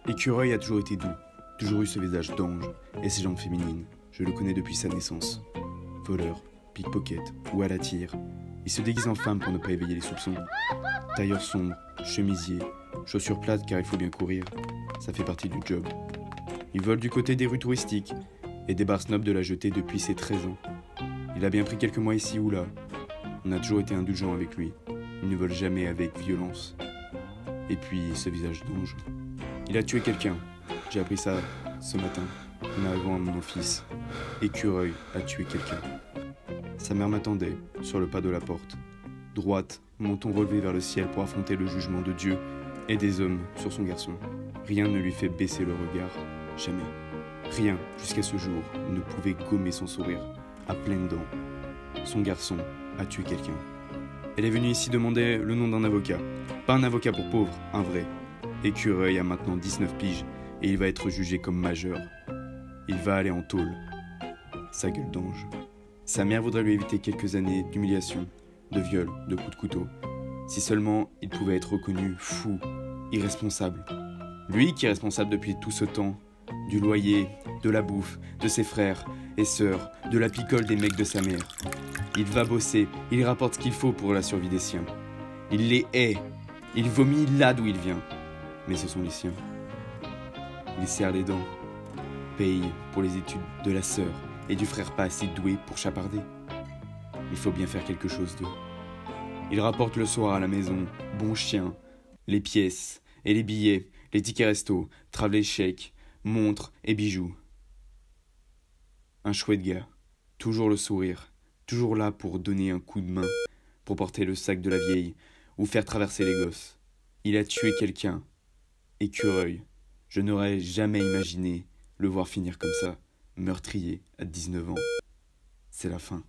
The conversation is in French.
Écureuil a toujours été doux, toujours eu ce visage d'ange et ses jambes féminines. Je le connais depuis sa naissance. Voleur, pickpocket ou à la tire, il se déguise en femme pour ne pas éveiller les soupçons. Tailleur sombre, chemisier, chaussures plates car il faut bien courir, ça fait partie du job. Il vole du côté des rues touristiques et des bars snobs de la jetée depuis ses 13 ans. Il a bien pris quelques mois ici ou là. On a toujours été indulgent avec lui. Il ne vole jamais avec violence. Et puis, ce visage d'ange. Il a tué quelqu'un. J'ai appris ça ce matin, en arrivant à mon office. Écureuil a tué quelqu'un. Sa mère m'attendait, sur le pas de la porte. Droite, menton relevé vers le ciel pour affronter le jugement de Dieu et des hommes sur son garçon. Rien ne lui fait baisser le regard. Jamais. Rien, jusqu'à ce jour, ne pouvait gommer son sourire, à pleines dents. Son garçon a tué quelqu'un. Elle est venue ici demander le nom d'un avocat. Pas un avocat pour pauvres, un vrai. Écureuil a maintenant 19 piges et il va être jugé comme majeur. Il va aller en tôle. Sa gueule d'ange. Sa mère voudrait lui éviter quelques années d'humiliation, de viol, de coups de couteau. Si seulement il pouvait être reconnu fou, irresponsable. Lui qui est responsable depuis tout ce temps, du loyer, de la bouffe, de ses frères et sœurs, de la picole des mecs de sa mère. Il va bosser, il rapporte ce qu'il faut pour la survie des siens. Il les hait, il vomit là d'où il vient. Mais ce sont les siens. Il serre les dents, paye pour les études de la sœur et du frère pas assez doué pour chaparder. Il faut bien faire quelque chose d'eux. Il rapporte le soir à la maison, bon chien, les pièces et les billets, les tickets resto, travel chèques, montres et bijoux. Un chouette gars, toujours le sourire, toujours là pour donner un coup de main, pour porter le sac de la vieille ou faire traverser les gosses. Il a tué quelqu'un. Écureuil, je n'aurais jamais imaginé le voir finir comme ça, meurtrier à 19 ans. C'est la fin.